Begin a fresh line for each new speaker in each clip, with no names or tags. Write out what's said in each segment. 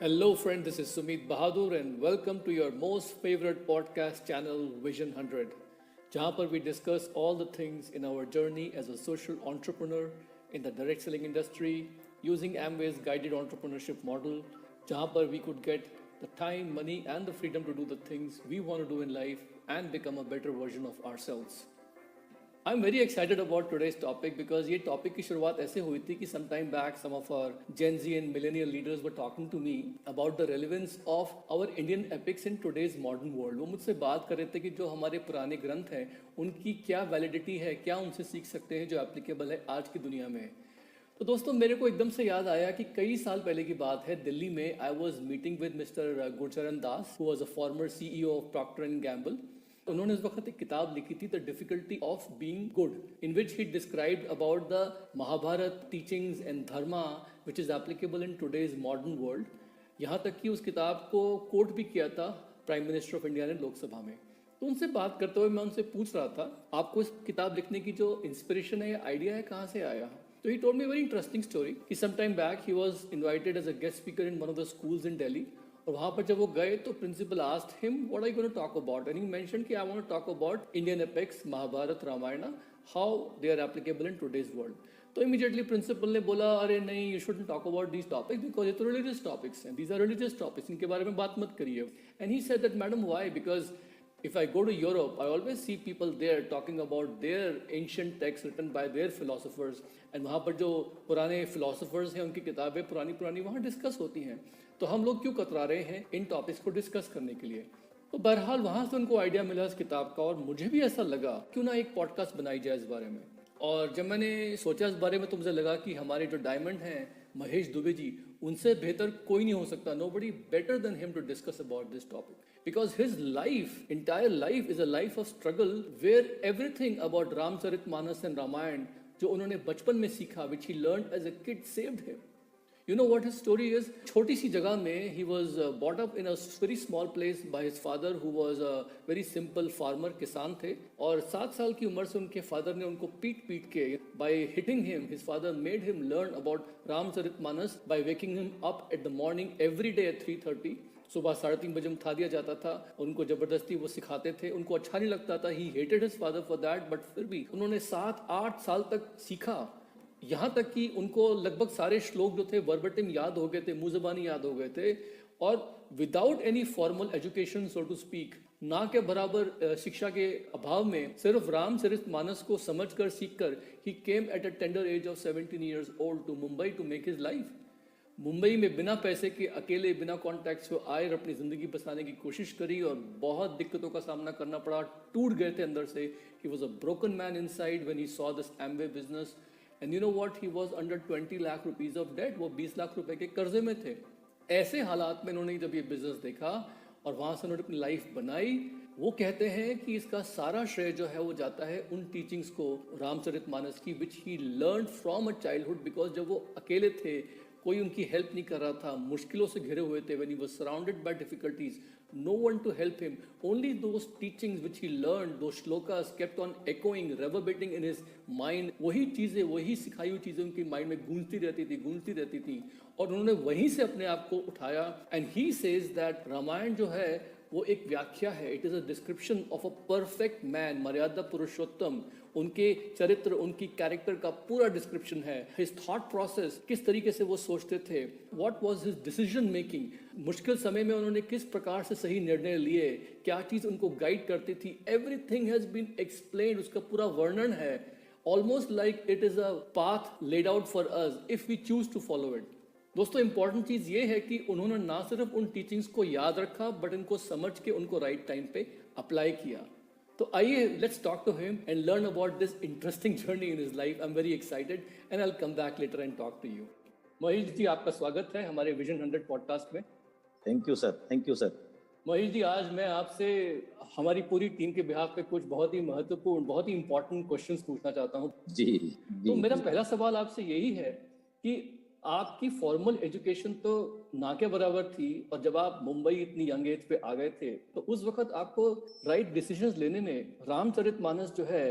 Hello, friend. This is Sumit Bahadur, and welcome to your most favorite podcast channel, Vision 100, जहाँ पर we discuss all the things in our journey as a social entrepreneur in the direct selling industry using Amway's guided entrepreneurship model, जहाँ पर we could get the time, money, and the freedom to do the things we want to do in life and become a better version of ourselves. I'm very excited about today's topic because ये topic की शुरुआत ऐसे हुई थी कि some time back some of our Gen Z and millennial leaders were talking to me about the relevance of our Indian epics in today's modern world. वो मुझसे बात कर रहे थे कि जो हमारे पुराने ग्रंथ हैं उनकी क्या वैलिडिटी है, क्या उनसे सीख सकते हैं जो एप्लीकेबल है आज की दुनिया में. तो दोस्तों मेरे को एकदम से याद आया कि कई साल पहले की बात है. दिल्ली में I was meeting with mister Gurcharan Das who was a former CEO of Procter and Gamble. उन्होंने उस वक्त एक किताब लिखी थी the difficulty of being good in which he described about the Mahabharata teachings and dharma which is applicable in today's modern world. यहाँ तक कि उस किताब को कोट भी किया था प्राइम मिनिस्टर ऑफ इंडिया ने लोकसभा में. तो उनसे बात करते हुए मैं उनसे पूछ रहा था आपको इस किताब लिखने की जो इंस्पिरेशन है या आइडिया है कहाँ से आया. तो he told me very interesting story कि some time back he was invited as a guest speaker in one of the schools in Delhi. और वहाँ पर जब वो गए तो principal asked him what are you going to talk about and he mentioned कि I want to talk about Indian epics Mahabharata Ramayana how they are applicable in today's world. तो immediately principal ने बोला अरे नहीं you shouldn't talk about these topics because ये तो religious topics हैं, these are religious topics, इनके बारे में बात मत करिए. And he said that madam why because if I go to Europe, I always see people there talking about their ancient texts written by their philosophers. And वहाँ पर जो पुराने philosophers हैं उनकी किताबें पुरानी पुरानी वहाँ डिस्कस होती हैं. तो हम लोग क्यों कतरा रहे हैं इन टॉपिक्स को डिस्कस करने के लिए. तो बहरहाल वहाँ से उनको आइडिया मिला इस किताब का और मुझे भी ऐसा लगा क्यों ना एक पॉडकास्ट बनाई जाए इस बारे में. और जब मैंने सोचा इस बारे में तो मुझे लगा कि हमारे जो डायमंड हैं महेश दुबे जी, उनसे बेहतर कोई नहीं हो सकता. Nobody better than him to discuss about this topic because his life, entire life is a life of struggle where everything about Ramcharitmanas and Ramayana जो उन्होंने बचपन में सीखा which he learned as a kid saved him. You know what his story is? छोटी सी जगह में he was brought up in a very small place by his father who was a very simple farmer, किसान थे. और 7 साल की उम्र से उनके फादर ने उनको पीट पीट के by hitting him, his father made him learn about Ramcharitmanas by waking him up at the morning every day at 3:30. सुबह 3:30 बजे उठा दिया जाता था और उनको जबरदस्ती वो सिखाते थे. उनको अच्छा नहीं लगता था, he hated his father for that, but फिर भी उन्होंने 7-8 साल तक सीखा. यहाँ तक कि उनको लगभग सारे श्लोक जो थे वर्बटिम याद हो गए थे, मुंह ज़बानी याद हो गए थे. और without any formal education so to speak, ना के बराबर शिक्षा के अभाव में सिर्फ रामचरितमानस को समझकर सीखकर he came at a tender age of 17 years old to Mumbai to make his life. Mumbai में बिना पैसे के अकेले बिना कॉन्टैक्ट्स को आए और अपनी ज़िंदगी बसाने की कोशिश करी और बहुत दिक्कतों का सामना करना पड़ा. टूट गए थे अंदर से. He was a broken man inside when he saw this Amway business. And you know what, he was under 20 lakh rupees of debt. वो 20 लाख रुपए के कर्जे में थे. ऐसे हालात में उन्होंने जब ये बिजनेस देखा और वहाँ से उन्होंने अपनी लाइफ बनाई. वो कहते हैं कि इसका सारा श्रेय जो है वो जाता है उन टीचिंग्स को रामचरितमानस की which he learn from a childhood. Because जब वो अकेले थे, कोई उनकी हेल्प नहीं कर रहा था, मुश्किलों से घिरे हुए थे, when he was surrounded by difficulties, no one to help him, only those teachings which he learned, those shlokas kept on echoing, reverberating in his mind. वही चीज़ें, वही सिखाई हुई चीज़ें उनकी माइंड में गूंजती रहती थी और उन्होंने वहीं से अपने आप को उठाया. And he says that Ramayana जो है वो एक व्याख्या है. It is a description of a perfect man, मर्यादा पुरुषोत्तम. उनके चरित्र, उनकी कैरेक्टर का पूरा डिस्क्रिप्शन है. हिज थॉट प्रोसेस, किस तरीके से वो सोचते थे, what was his decision making, मुश्किल समय में उन्होंने किस प्रकार से सही निर्णय लिए, क्या चीज़ उनको गाइड करती थी. Everything has been explained. उसका पूरा वर्णन है. Almost like it is a path laid out for us if we choose to follow it. दोस्तों इंपॉर्टेंट चीज़ ये है कि उन्होंने ना सिर्फ उन टीचिंग्स को याद रखा बट इनको समझ के उनको राइट टाइम पे अप्लाई किया. तो आइए let's talk to him and learn about this interesting journey in his life. I am very excited and I will come back later and talk to you. Mahesh ji, आपका स्वागत है हमारे विजन 100 पॉडकास्ट में.
Thank you sir. Thank you sir.
Mahesh ji, आज मैं आपसे हमारी पूरी टीम के बिहाफ पे कुछ बहुत ही महत्वपूर्ण, बहुत ही इंपॉर्टेंट क्वेश्चंस पूछना चाहता हूँ.
जी.
तो मेरा पहला सवाल आपसे यही है कि आपकी फॉर्मल एजुकेशन तो ना के बराबर थी और जब आप मुंबई इतनी यंग एज पे आ गए थे तो उस वक्त आपको राइट डिसीजंस लेने में रामचरितमानस जो है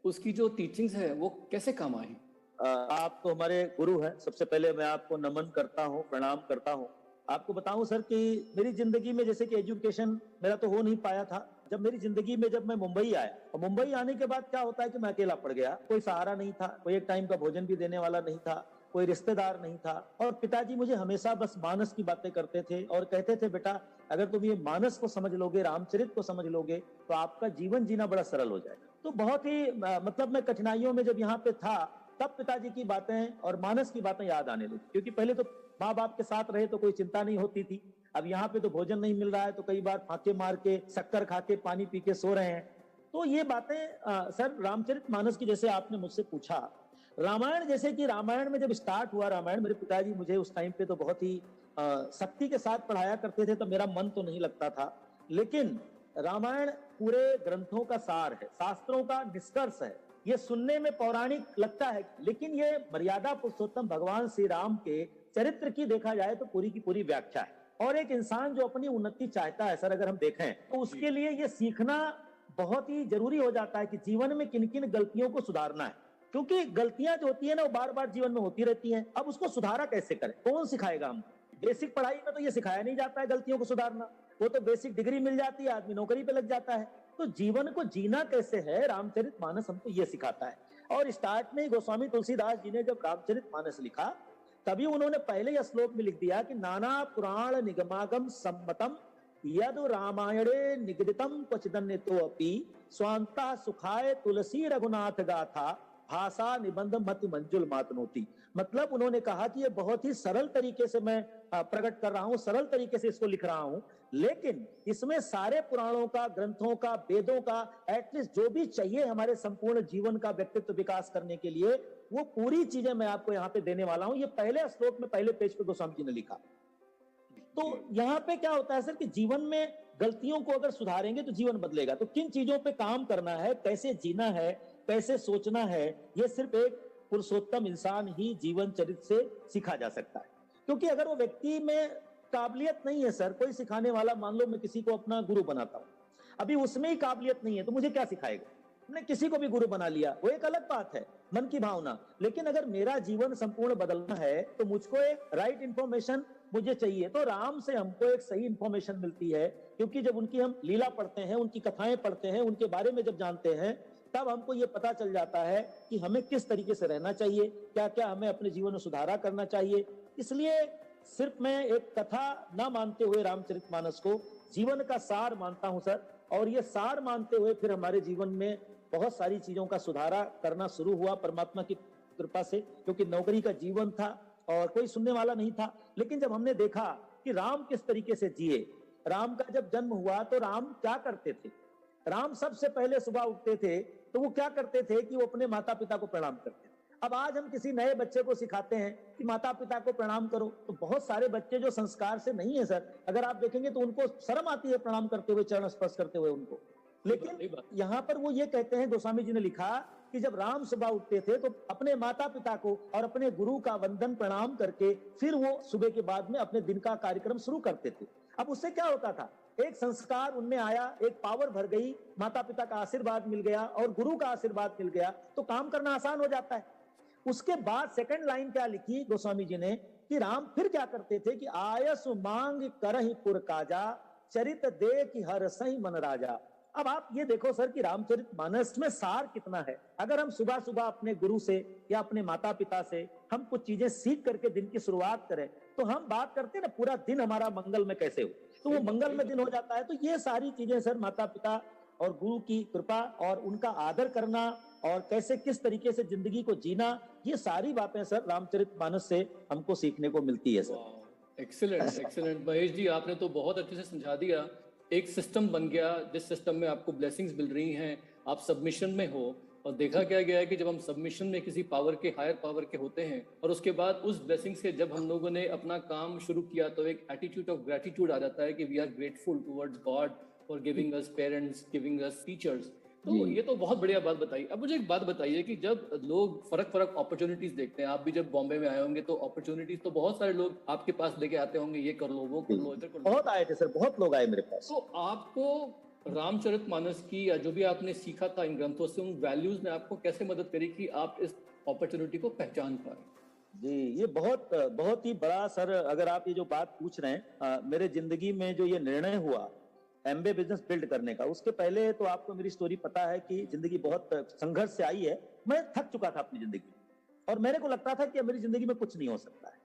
उसकी जो टीचिंग्स है वो कैसे काम आई?
आप तो हमारे गुरु हैं. सबसे पहले मैं आपको नमन करता हूँ, प्रणाम करता हूँ. आपको बताऊं सर कि मेरी जिंदगी में जैसे कि एजुकेशन मेरा तो हो नहीं पाया था। जब मेरी जिंदगी में जब मैं मुंबई आया, और मुंबई आने के बाद क्या होता है कि मैं अकेला पड़ गया, कोई सहारा नहीं था, कोई एक टाइम का भोजन भी देने वाला नहीं था, कोई रिश्तेदार नहीं था। और पिताजी मुझे हमेशा बस मानस की बातें करते थे और कहते थे, बेटा अगर तुम ये मानस को समझ लोगे, रामचरित को समझ लोगे, तो आपका जीवन जीना बड़ा सरल हो जाएगा। तो बहुत ही मतलब मैं कठिनाइयों में जब यहाँ पे था, तब पिताजी की बातें और मानस की बातें याद आने लगी। क्योंकि पहले तो माँ बाप के साथ रहे तो कोई चिंता नहीं होती थी, अब यहाँ पे तो भोजन नहीं मिल रहा है, तो कई बार फाके मार के, शक्कर खा के, पानी पी के सो रहे हैं। तो ये बातें सर रामचरित मानस की, जैसे आपने मुझसे पूछा, रामायण, जैसे कि रामायण में जब स्टार्ट हुआ रामायण, मेरे पिताजी मुझे उस टाइम पे तो बहुत ही सख्ती के साथ पढ़ाया करते थे, तो मेरा मन तो नहीं लगता था। लेकिन रामायण पूरे ग्रंथों का सार है, शास्त्रों का निष्कर्ष है। ये सुनने में पौराणिक लगता है, लेकिन ये मर्यादा पुरुषोत्तम भगवान श्री राम के चरित्र की देखा जाए तो पूरी की पूरी व्याख्या है। और एक इंसान जो अपनी उन्नति चाहता है सर, अगर हम देखें तो उसके लिए ये सीखना बहुत ही जरूरी हो जाता है कि जीवन में किन किन गलतियों को सुधारना है। क्योंकि गलतियां जो होती है ना, वो बार बार जीवन में होती रहती हैं। अब उसको सुधारा कैसे करें, कौन सिखाएगा हम? बेसिक पढ़ाई में तो ये सिखाया नहीं जाता है गलतियों को सुधारना। वो तो बेसिक डिग्री मिल जाती है, आदमी नौकरी पे लग जाता है। तो जीवन को जीना कैसे है, रामचरितमानस हमको ये सिखाता है। और स्टार्ट में गोस्वामी तुलसीदास जी ने जब रामचरितमानस लिखा, तभी उन्होंने पहले ही श्लोक में लिख दिया कि नाना पुराण निगमागम सम्मतम यद रामायणे निगदितम क्वचिदन्यतो अपि स्वांता सुखाय तुलसी रघुनाथ गाथा भाषा निबंध मति मंजुल मातनोती। मतलब उन्होंने कहा कि ये बहुत ही सरल तरीके से मैं प्रकट कर रहा हूं, सरल तरीके से इसको लिख रहा हूं, लेकिन इसमें सारे पुराणों का, ग्रंथों का, वेदों का, एटलीस्ट जो भी चाहिए हमारे संपूर्ण जीवन का व्यक्तित्व विकास करने के लिए, वो पूरी चीजें मैं आपको यहाँ पे देने वाला हूं। ये पहले श्लोक में, पहले पेज पे गोस्वामी जी ने लिखा। तो यहाँ पे क्या होता है सर कि जीवन में गलतियों को अगर सुधारेंगे तो जीवन बदलेगा। तो किन चीजों पे काम करना है, कैसे जीना है, कैसे सोचना है, ये सिर्फ एक पुरुषोत्तम इंसान ही जीवन चरित्र से सीखा जा सकता है। क्योंकि अगर वो व्यक्ति में काबिलियत नहीं है सर, कोई सिखाने वाला, मान लो मैं किसी को अपना गुरु बनाता हूं, अभी उसमें ही काबिलियत नहीं है, तो मुझे क्या सिखाएगा? हमने किसी को भी गुरु बना लिया, वो एक अलग बात है, मन की भावना। लेकिन अगर मेरा जीवन संपूर्ण बदलना है तो मुझको एक राइट इंफॉर्मेशन मुझे चाहिए। तो राम से हमको एक सही इंफॉर्मेशन मिलती है, क्योंकि जब उनकी हम लीला पढ़ते हैं, उनकी कथाएं पढ़ते हैं, उनके बारे में जब जानते हैं, तब हमको ये पता चल जाता है कि हमें किस तरीके से रहना चाहिए, क्या क्या हमें अपने जीवन में सुधारा करना चाहिए। इसलिए सिर्फ मैं एक कथा ना मानते हुए रामचरितमानस को जीवन का सार मानता हूं सर। और ये सार मानते हुए फिर हमारे जीवन में बहुत सारी चीजों का सुधारा करना शुरू हुआ परमात्मा की कृपा से। क्योंकि नौकरी का जीवन था और कोई सुनने वाला नहीं था। लेकिन जब हमने देखा कि राम किस तरीके से जिए, राम का जब जन्म हुआ तो राम क्या करते थे? राम सबसे पहले सुबह उठते थे तो वो क्या करते थे कि वो अपने माता पिता को प्रणाम करते थे। अब आज हम किसी नए बच्चे को सिखाते हैं कि माता पिता को प्रणाम करो, तो बहुत सारे बच्चे जो संस्कार से नहीं है सर, अगर आप देखेंगे तो उनको शर्म आती है प्रणाम करते हुए, चरण स्पर्श करते हुए उनको। लेकिन यहाँ पर वो ये कहते हैं, गोस्वामी जी ने लिखा कि जब राम सुबह उठते थे तो अपने माता पिता को और अपने गुरु का वंदन प्रणाम करके फिर वो सुबह के बाद में अपने दिन का कार्यक्रम शुरू करते थे। अब उससे क्या होता था? एक संस्कार उनमें आया, एक पावर भर गई, माता पिता का आशीर्वाद मिल गया और गुरु का आशीर्वाद मिल गया, तो काम करना आसान हो जाता है। उसके बाद सेकंड लाइन क्या लिखी गोस्वामी जी ने कि राम फिर क्या करते थे कि आयसु मांग करहि पुर काजा चरित दे कि हर सही मन राजा। अब आप ये देखो सर कि रामचरितमानस में सार कितना है। अगर हम सुबह सुबह अपने गुरु से या अपने माता पिता से हम कुछ चीजें सीख करके दिन की शुरुआत करें, तो हम बात करते हैं ना पूरा दिन हमारा मंगल में कैसे हो, तो वो मंगल में दिन हो जाता है। तो ये सारी चीजें सर माता पिता और गुरु की कृपा और उनका आदर करना और कैसे किस तरीके से जिंदगी को जीना, ये सारी बातें सर रामचरितमानस से हमको सीखने को मिलती है sir.
Excellent excellent Mahesh ji, आपने तो बहुत अच्छे से समझा दिया। एक सिस्टम बन गया जिस सिस्टम में आपको ब्लेसिंग्स मिल रही हैं, आप सबमिशन में हो। और देखा क्या गया है कि जब हम सबमिशन में किसी पावर के, हायर पावर के होते हैं, और उसके बाद उस ब्लेसिंग्स से जब हम लोगों ने अपना काम शुरू किया, तो एक एटीट्यूड ऑफ ग्रेटिट्यूड आ जाता है कि we are grateful towards God for giving us parents, giving us teachers. तो ये तो बहुत बढ़िया बात बताई। अब मुझे एक बात बताइए कि जब लोग फर्क अपॉर्चुनिटीज देखते हैं, आप भी जब बॉम्बे में आए होंगे तो अपॉर्चुनिटीज तो बहुत सारे लोग आपके पास लेके आते होंगे, ये कर लो, वो कर लो, इधर कर लो।
बहुत आए थे सर, बहुत लोग आए मेरे पास।
तो आपको रामचरितमानस की या जो भी आपने सीखा था इन ग्रंथों से, उन वैल्यूज ने आपको कैसे मदद करी कि आप इस अपॉर्चुनिटी को पहचान पाए?
जी, ये बहुत बहुत ही बड़ा सर, अगर आप ये जो बात पूछ रहे हैं, मेरे जिंदगी में जो ये निर्णय हुआ एमबे बिजनेस बिल्ड करने का, उसके पहले तो आपको मेरी स्टोरी पता है कि जिंदगी बहुत संघर्ष से आई है। मैं थक चुका था अपनी जिंदगी और मेरे को लगता था कि मेरी जिंदगी में कुछ नहीं हो सकता है।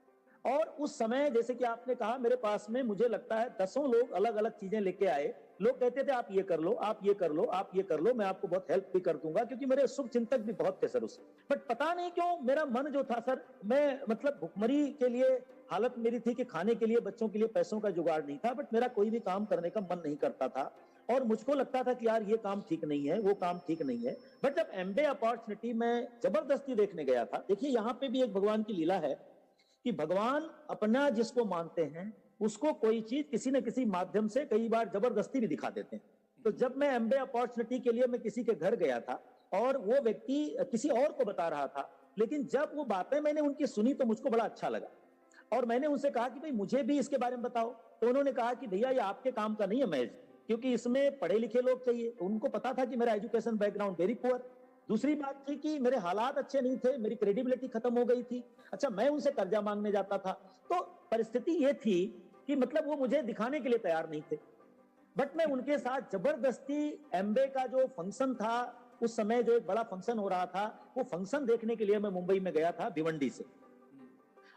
और उस समय जैसे कि आपने कहा, मेरे पास में मुझे लगता है दसों लोग अलग अलग चीजें लेके आए। लोग कहते थे आप ये कर लो, आप ये कर लो, आप ये कर लो, मैं आपको बहुत हेल्प भी कर दूंगा, क्योंकि मेरे शुभ चिंतक भी बहुत थे सर उससे। बट पता नहीं क्यों मेरा मन जो था सर, मैं मतलब भुखमरी के लिए हालत मेरी थी कि खाने के लिए, बच्चों के लिए पैसों का जुगाड़ नहीं था, बट मेरा कोई भी काम करने का मन नहीं करता था। और मुझको लगता था कि यार ये काम ठीक नहीं है, वो काम ठीक नहीं है। बट जब एमबे अपॉर्चुनिटी में जबरदस्ती देखने गया था, देखिए यहाँ पे भी एक भगवान की लीला है कि भगवान अपना जिसको मानते हैं उसको कोई चीज किसी न किसी माध्यम से कई बार जबरदस्ती भी दिखा देते हैं। तो जब मैं एमबे अपॉर्चुनिटी के लिए मैं किसी के घर गया था और वो व्यक्ति किसी और को बता रहा था, लेकिन जब वो बातें मैंने उनकी सुनी तो मुझको बड़ा अच्छा लगा और मैंने उनसे कहा कि भाई मुझे भी इसके बारे में बताओ। तो उन्होंने कहा कि भैया ये आपके काम का नहीं है महज, क्योंकि इसमें पढ़े लिखे लोग चाहिए। तो उनको पता था कि मेरा एजुकेशन बैकग्राउंड वेरी पुअर। दूसरी बात थी कि मेरे हालात अच्छे नहीं थे, मेरी क्रेडिबिलिटी खत्म हो गई थी। अच्छा, मैं उनसे कर्जा मांगने जाता था। तो परिस्थिति ये थी कि मतलब वो मुझे दिखाने के लिए तैयार नहीं थे। बट मैं उनके साथ जबरदस्ती एमबे का जो फंक्शन था, उस समय जो एक बड़ा फंक्शन हो रहा था, वो फंक्शन देखने के लिए मैं मुंबई में गया था भिवंडी से।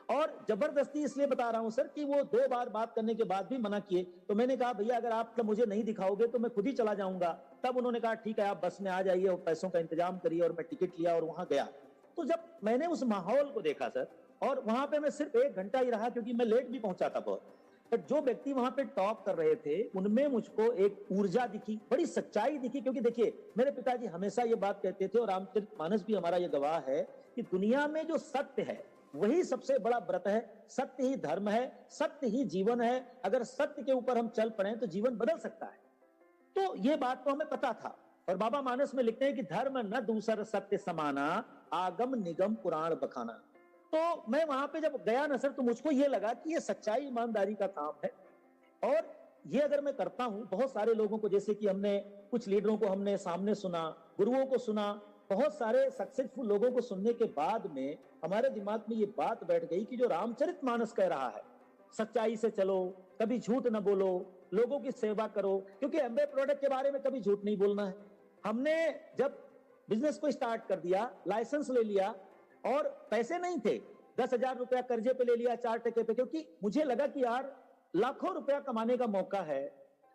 और जबरदस्ती इसलिए बता रहा हूं सर कि वो 2 बार बात करने के बाद भी मना किए। तो मैंने कहा भैया अगर आप मुझे नहीं दिखाओगे तो मैं खुद ही चला जाऊंगा। तब उन्होंने कहा ठीक है आप बस में आ जाइए और पैसों का इंतजाम करिए, और मैं टिकट लिया और वहां गया। तो जब मैंने उस माहौल को देखा सर, और वहां पे मैं सिर्फ 1 घंटा ही रहा क्योंकि मैं लेट भी पहुंचा था बहुत। पर जो व्यक्ति वहां पे टॉक कर रहे थे उनमें मुझको एक ऊर्जा दिखी, बड़ी सच्चाई दिखी। क्योंकि देखिए मेरे पिताजी हमेशा ये बात कहते थे, और रामचरितमानस भी हमारा ये गवाह है, कि दुनिया में जो सत्य है वही सबसे बड़ा व्रत है, सत्य ही धर्म है, सत्य ही जीवन है। अगर सत्य के ऊपर हम चल पड़े तो जीवन बदल सकता है। तो ये बात तो हमें पता था। और बाबा मानस में लिखते हैं कि धर्म न दूसर सत्य समाना, आगम निगम पुराण बखाना। तो मैं वहां पे जब गया ना सर, तो मुझको ये लगा कि ये सच्चाई ईमानदारी का काम है। और ये अगर मैं करता हूं, बहुत सारे लोगों को, जैसे कि हमने कुछ लीडरों को हमने सामने सुना, गुरुओं को सुना, बहुत सारे सक्सेसफुल लोगों को सुनने के बाद में हमारे दिमाग में ये बात बैठ गई कि जो रामचरितमानस कह रहा है, सच्चाई से चलो, कभी झूठ न बोलो, लोगों की सेवा करो। क्योंकि एमबे प्रोडक्ट के बारे में कभी झूठ नहीं बोलना है। हमने जब बिजनेस को स्टार्ट कर दिया, लाइसेंस ले लिया, और पैसे नहीं थे, 10,000 रुपया कर्जे पे ले लिया 4% पे, क्योंकि मुझे लगा कि यार लाखों रुपया कमाने का मौका है।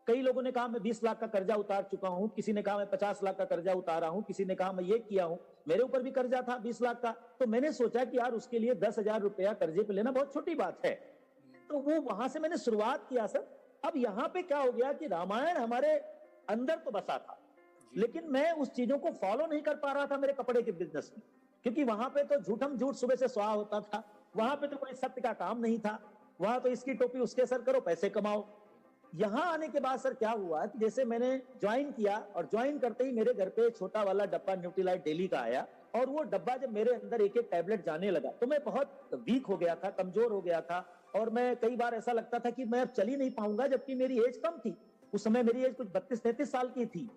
कई लोगों ने कहा मैं 20 लाख का कर्जा उतार चुका हूं, किसी ने कहा मैं 50 लाख का कर्जा उतारा हूं, किसी ने कहा मैं ये किया हूं। मेरे ऊपर भी कर्जा था 20 लाख का। तो मैंने सोचा कि यार उसके लिए 10,000 रुपया कर्जे पे लेना बहुत छोटी बात है। तो वो वहां से मैंने शुरुआत किया सर। अब यहाँ पे क्या हो गया कि रामायण हमारे अंदर तो बसा था, लेकिन मैं उस चीजों को फॉलो नहीं कर पा रहा था मेरे कपड़े के बिजनेस में। क्योंकि वहां पे तो झूठम झूठ सुबह से स्वाहा होता था, वहां पे तो कोई सत्य का काम नहीं था। वहां तो इसकी टोपी उसके सर करो, पैसे कमाओ। यहां आने के बाद सर क्या हुआ कि जैसे मैंने ज्वाइन किया, और ज्वाइन करते ही मेरे घर पे छोटा वाला डब्बा न्यूट्रीलाइट डेली का आया। और वो डब्बा जब मेरे अंदर एक एक टैबलेट जाने लगा तो मैं बहुत वीक हो गया था, कमजोर हो गया था। और मैं कई बार ऐसा लगता था कि मैं अब चल ही नहीं पाऊंगा, जबकि मेरी एज कम थी। उस समय मेरी एज कुछ 32-33 साल की थी।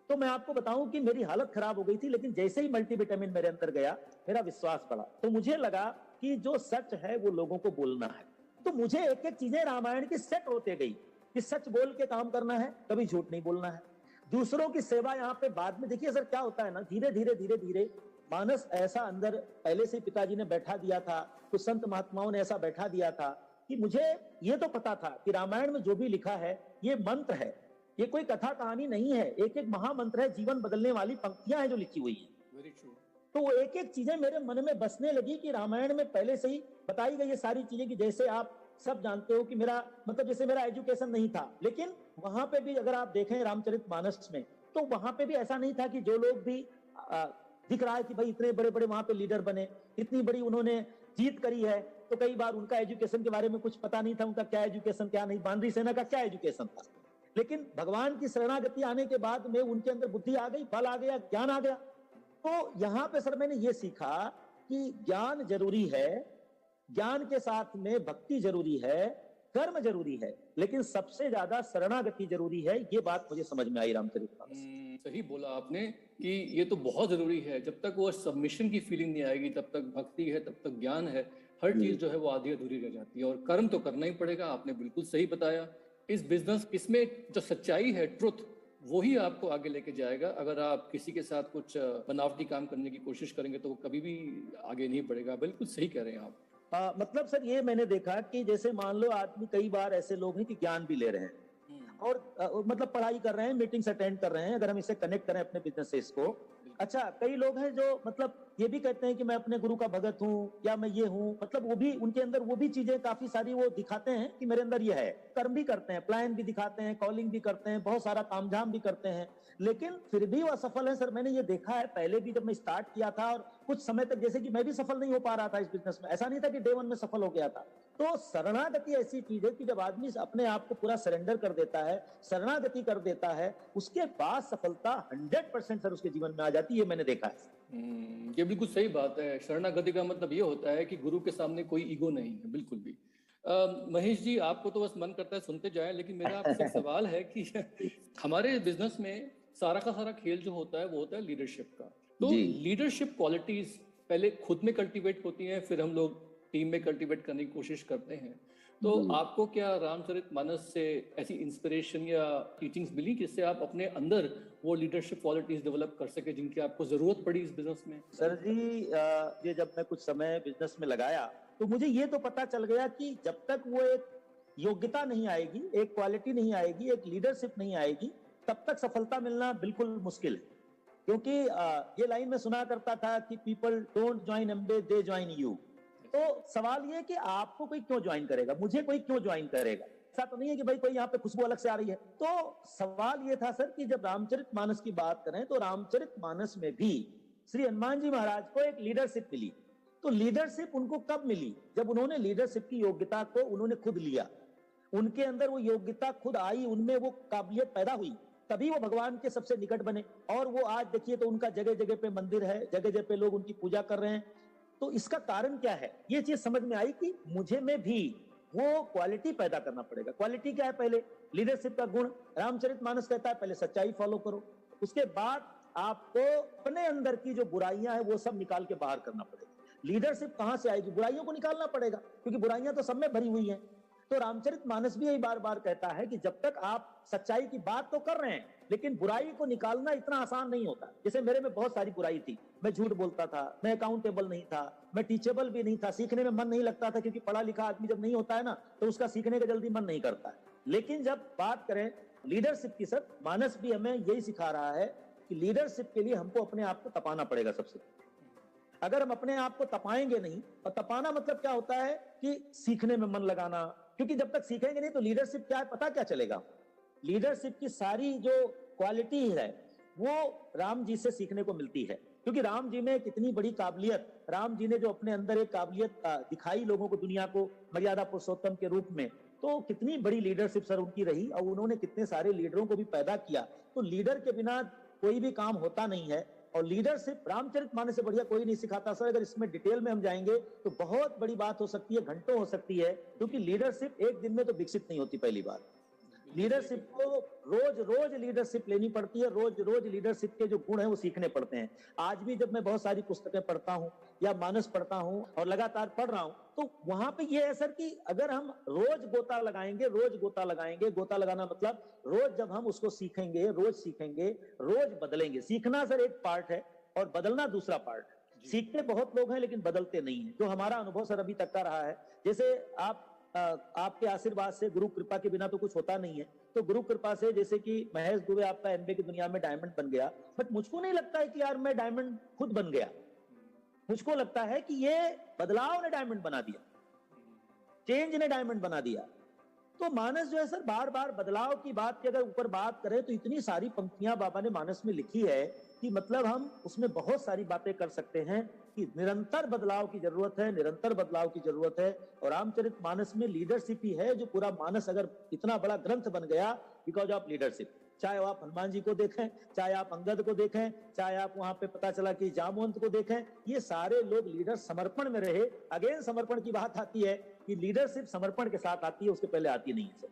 तो मैं आपको बताऊं कि मेरी हालत खराब हो गई थी। लेकिन जैसे ही मल्टीविटामिन मेरे अंदर गया, मेरा विश्वास बढ़ा। तो मुझे लगा कि जो सच है वो लोगों को बोलना है। तो मुझे एक एक चीजें रामायण की सेट होते गई कि सच बोल के काम करना है, कभी झूठ नहीं बोलना है। दूसरों की सेवा यहाँ पे बाद में। देखिए सर क्या होता है ना, धीरे धीरे धीरे धीरे मानस ऐसा अंदर पहले से पिताजी ने बैठा दिया था, कुछ संत महात्माओं ने ऐसा बैठा दिया था कि मुझे ये तो पता था कि रामायण में जो भी लिखा है ये मंत्र है, ये कोई कथा कहानी नहीं है, एक एक महामंत्र है, जीवन बदलने वाली पंक्तियां हैं जो लिखी हुई है।
Very true.
तो वो एक एक चीजें मेरे मन में बसने लगी कि रामायण में पहले से ही बताई गई ये सारी चीजें। कि जैसे आप सब जानते हो कि मेरा मतलब जैसे मेरा एजुकेशन नहीं था, लेकिन वहां पे भी अगर आप देखें रामचरितमानस में, तो वहां पे भी ऐसा नहीं था कि जो लोग भी दिख रहा है कि भाई इतने बड़े बड़े वहां पे लीडर बने, इतनी बड़ी उन्होंने जीत करी है, तो कई बार उनका एजुकेशन के बारे में कुछ पता नहीं था, उनका क्या एजुकेशन क्या नहीं, बानरी सेना का क्या एजुकेशन था। लेकिन भगवान की शरणागति आने के बाद में उनके अंदर बुद्धि आ गई, बल आ गया, ज्ञान आ गया। तो यहाँ पे सर मैंने ये सीखा कि ज्ञान जरूरी है, ज्ञान के साथ में भक्ति जरूरी है, कर्म जरूरी है, लेकिन सबसे ज्यादा शरणागति जरूरी है। ये बात मुझे समझ में आई रामचरितमानस।
सही बोला आपने कि ये तो बहुत जरूरी है। जब तक वो सबमिशन की फीलिंग नहीं आएगी, तब तक भक्ति है, तब तक ज्ञान है, हर चीज जो है वो आधी अधूरी रह जाती है। और कर्म तो करना ही पड़ेगा, आपने बिल्कुल सही बताया। इस बिजनेस इसमें जो सच्चाई है, ट्रुथ, वही आपको आगे लेके जाएगा। अगर आप किसी के साथ कुछ बनावटी काम करने की कोशिश करेंगे तो वो कभी भी आगे नहीं बढ़ेगा। बिल्कुल सही कह रहे हैं आप।
मतलब सर ये मैंने देखा कि जैसे मान लो आदमी, कई बार ऐसे लोग हैं कि ज्ञान भी ले रहे हैं और मतलब पढ़ाई कर रहे हैं, मीटिंग्स अटेंड कर रहे हैं, अगर हम इसे कनेक्ट करें अपने बिजनेसेस को। अच्छा, कई लोग हैं जो मतलब ये भी कहते हैं कि मैं अपने गुरु का भगत हूँ या मैं ये हूँ, मतलब वो भी उनके अंदर वो भी चीजें काफी सारी वो दिखाते हैं कि मेरे अंदर ये है, कर्म भी करते हैं, प्लान भी दिखाते हैं, कॉलिंग भी करते हैं, बहुत सारा तामझाम भी करते हैं, लेकिन फिर भी वो असफल है। सर मैंने ये देखा है, पहले भी जब मैं स्टार्ट किया था और कुछ समय तक जैसे कि मैं भी सफल नहीं हो पा रहा था इस बिजनेस में, ऐसा नहीं था कि डे वन में सफल हो गया था। तो शरणागति ऐसी चीज है कि जब आदमी अपने आप को पूरा सरेंडर कर देता है, शरणागति कर देता है, उसके बाद सफलता 100% सर उसके जीवन में आ जाती है। ये मैंने देखा है।
ये बिल्कुल सही बात है। शरणागति का मतलब ये होता है कि गुरु के सामने कोई ईगो नहीं है, बिल्कुल भी। महेश जी, आपको तो बस मन करता है सुनते जाएं, लेकिन मेरा आपसे एक सवाल है कि हमारे बिजनेस में सारा का सारा खेल जो होता है वो होता है लीडरशिप का। तो लीडरशिप क्वालिटीज पहले खुद में कल्टीवेट होती हैं, फिर हम लोग टीम में कल्टीवेट करने की कोशिश करते हैं। तो आपको क्या रामचरितमानस से ऐसी इंस्पिरेशन या टीचिंग्स मिली जिससे आप अपने अंदर वो लीडरशिप क्वालिटीज डेवलप कर सके जिनकी आपको जरूरत पड़ी इस बिजनेस में?
सर जी, ये जब मैं कुछ समय बिजनेस में लगाया तो मुझे ये तो पता चल गया कि जब तक वो एक योग्यता नहीं आएगी, एक क्वालिटी नहीं आएगी, एक लीडरशिप नहीं आएगी, तब तक सफलता मिलना बिल्कुल मुश्किल है। क्योंकि ये लाइन में सुना करता था कि people don't join Amway, they join you. तो सवाल ये कि आपको कोई क्यों ज्वाइन करेगा, मुझे कोई क्यों ज्वाइन करेगा? ऐसा तो नहीं है कि भाई कोई यहाँ पे खुशबू अलग से आ रही है। तो सवाल ये था सर कि जब रामचरितमानस की बात करें तो रामचरितमानस में भी श्री हनुमान जी महाराज को एक लीडरशिप मिली। तो लीडरशिप उनको कब मिली? जब उन्होंने लीडरशिप की योग्यता को उन्होंने खुद लिया, उनके अंदर वो योग्यता खुद आई, उनमें वो काबिलियत पैदा हुई, तभी वो भगवान के सबसे निकट बने। और वो आज देखिए तो उनका जगह जगह पे मंदिर है, जगह जगह पे लोग उनकी पूजा कर रहे हैं। तो इसका कारण क्या है? ये चीज समझ में आई कि मुझे में भी वो क्वालिटी पैदा करना पड़ेगा। क्वालिटी क्या है? पहले लीडरशिप का गुण। रामचरितमानस कहता है पहले सच्चाई फॉलो करो, उसके बाद आपको अपने अंदर की जो बुराइयां हैं वो सब निकाल के बाहर करना पड़ेगा। लीडरशिप कहां से आएगी? बुराइयों को निकालना पड़ेगा, क्योंकि बुराइयां तो सब में भरी हुई हैं। तो रामचरितमानस भी यही बार बार कहता है कि जब तक आप सच्चाई की बात तो कर रहे हैं, लेकिन बुराई को निकालना इतना आसान नहीं होता। जैसे मेरे में बहुत सारी बुराई थी, मैं झूठ बोलता था, मैं अकाउंटेबल नहीं था, मैं टीचेबल भी नहीं था, सीखने में मन नहीं लगता था, क्योंकि पढ़ा लिखा आदमी जब नहीं होता है ना तो उसका सीखने का जल्दी मन नहीं करता है। लेकिन जब बात करें लीडरशिप की, सर मानस भी हमें यही सिखा रहा है कि लीडरशिप के लिए हमको अपने आप को तपाना पड़ेगा। सबसे अगर हम अपने आप को तपाएंगे नहीं, और तपाना मतलब क्या होता है कि सीखने में मन लगाना, क्योंकि जब तक सीखेंगे नहीं तो लीडरशिप क्या है पता क्या चलेगा? लीडरशिप की सारी जो क्वालिटी है वो राम जी से सीखने को मिलती है, क्योंकि राम जी में कितनी बड़ी काबिलियत, राम जी ने जो अपने अंदर एक काबिलियत दिखाई लोगों को, दुनिया को, मर्यादा पुरुषोत्तम के रूप में, तो कितनी बड़ी लीडरशिप सर उनकी रही, और उन्होंने कितने सारे लीडरों को भी पैदा किया। तो लीडर के बिना कोई भी काम होता नहीं है, और लीडरशिप रामचरितमानस से बढ़िया कोई नहीं सिखाता सर। अगर इसमें डिटेल में हम जाएंगे तो बहुत बड़ी बात हो सकती है, घंटों हो सकती है, क्योंकि लीडरशिप एक दिन में तो विकसित नहीं होती। पहली बात, लीडरशिप को रोज रोज लीडरशिप लेनी पड़ती है, रोज रोज लीडरशिप के जो गुण हैं वो सीखने पड़ते हैं। आज भी जब मैं बहुत सारी पुस्तकें पढ़ता हूं या मानस पढ़ता हूं और लगातार पढ़ रहा हूं, तो वहां पे ये है सर कि अगर हम रोज गोता लगाएंगे, रोज गोता लगाएंगे, गोता लगाना मतलब रोज जब हम उसको सीखेंगे, रोज बदलेंगे। सीखना सर एक पार्ट है और बदलना दूसरा पार्ट है। सीखते बहुत लोग हैं लेकिन बदलते नहीं है, जो हमारा अनुभव सर अभी तक का रहा है। जैसे आपके आशीर्वाद से, गुरु कृपा के बिना तो कुछ होता नहीं है, तो गुरु कृपा से जैसे कि महेश दुबे आपका एमबीए की दुनिया में डायमंड बन गया, बट मुझको नहीं लगता है कि यार मैं डायमंड खुद बन गया। मुझको लगता है कि ये बदलाव ने डायमंड बना दिया, चेंज ने डायमंड बना दिया। तो मानस जो है सर, बार बार बदलाव की बात की अगर ऊपर बात करें तो इतनी सारी पंक्तियां बाबा ने मानस में लिखी है कि मतलब हम उसमें बहुत सारी बातें कर सकते हैं कि निरंतर बदलाव की जरूरत है, निरंतर बदलाव की जरूरत है। और रामचरितमानस में लीडरशिप ही है जो पूरा मानस अगर इतना बड़ा ग्रंथ बन गया बिकॉज ऑफ लीडरशिप। चाहे आप हनुमान जी को देखें, चाहे आप अंगद को देखें, चाहे आप वहां पे पता चला कि जामवंत को देखें, ये सारे लोग लीडर समर्पण में रहे। अगेन समर्पण की बात आती है कि लीडरशिप समर्पण के साथ आती है, उसके पहले आती नहीं है सर।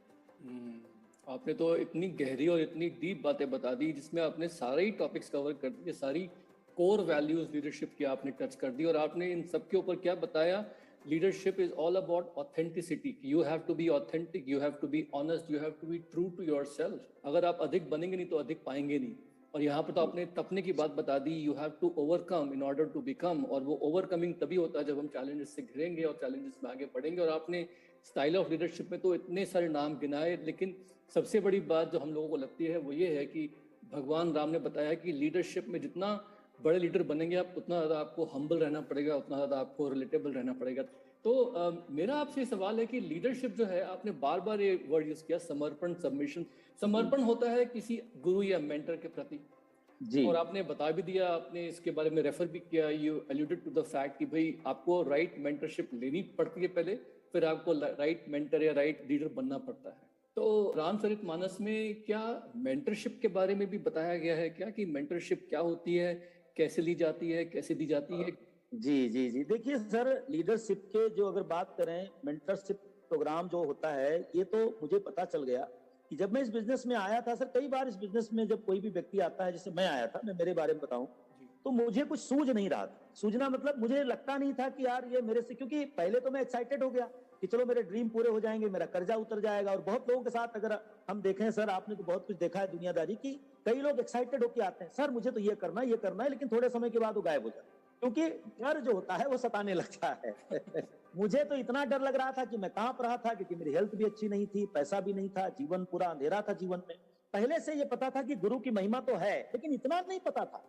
आपने तो इतनी गहरी और इतनी डीप बातें बता दी, जिसमें आपने सारे ही टॉपिक्स कवर कर दिए, सारी कोर वैल्यूज लीडरशिप की आपने टच कर दी। और आपने इन सब के ऊपर क्या बताया, leadership is all about authenticity. You have to be authentic, you have to be honest, you have to be true to yourself. अगर आप अधिक बनेंगे नहीं तो अधिक पाएंगे नहीं। और यहाँ पर तो आपने तपने की बात बता दी, you have to overcome in order to become. और वो ओवरकमिंग तभी होता है जब हम चैलेंजेस से घिरेंगे और चैलेंजेस में आगे बढ़ेंगे। और आपने स्टाइल ऑफ लीडरशिप में तो इतने सारे नाम गिनाए, लेकिन सबसे बड़ी बात जो हम लोगों को लगती है वो ये है कि भगवान राम ने बताया कि लीडरशिप में जितना बड़े लीडर बनेंगे आप, उतना ज़्यादा आपको हम्बल रहना पड़ेगा, उतना ज़्यादा आपको रिलेटेबल रहना पड़ेगा। तो मेरा आपसे सवाल है कि लीडरशिप जो है, आपने बार बार ये वर्ड यूज़ किया, समर्पण, सबमिशन। समर्पण होता है किसी गुरु या मेंटर के प्रति,
जी
और आपने बता भी दिया, आपने इसके बारे में रेफर भी किया, यू अलूडेड टू द फैक्ट कि भाई आपको राइट मेंटरशिप लेनी पड़ती है पहले, फिर आपको राइट मेंटर या राइट लीडर बनना पड़ता है। तो रामचरितमानस में क्या मेंटरशिप के बारे में भी बताया गया है क्या, कि मेंटरशिप क्या होती है, कैसे ली जाती है, कैसे दी जाती है?
जी जी जी, देखिए सर, लीडरशिप के जो अगर बात करें, मेंटरशिप प्रोग्राम जो होता है, ये तो मुझे पता चल गया कि जब मैं इस बिजनेस में आया था सर। कई बार इस बिजनेस में जब कोई भी व्यक्ति आता है, जैसे मैं आया था, मैं मेरे बारे में बताऊं, तो मुझे कुछ सूझ नहीं रहा था। सूझना मतलब मुझे लगता नहीं था कि यार ये मेरे से, क्योंकि पहले तो मैं एक्साइटेड हो गया कि चलो मेरे ड्रीम पूरे हो जाएंगे, मेरा कर्जा उतर जाएगा। और बहुत लोगों के साथ अगर हम देखें सर, आपने तो बहुत कुछ देखा है दुनियादारी की, कई लोग एक्साइटेड होकर आते हैं, सर मुझे तो ये करना है, लेकिन थोड़े समय के बाद वो गायब हो जाता है, क्योंकि डर जो होता है वो सताने लगता है। मुझे तो इतना डर लग रहा था कि मैं कांप रहा था, क्योंकि मेरी हेल्थ भी अच्छी नहीं थी, पैसा भी नहीं था, जीवन पूरा अंधेरा था जीवन में। पहले से ये पता था कि गुरु की महिमा तो है, लेकिन इतना नहीं पता था।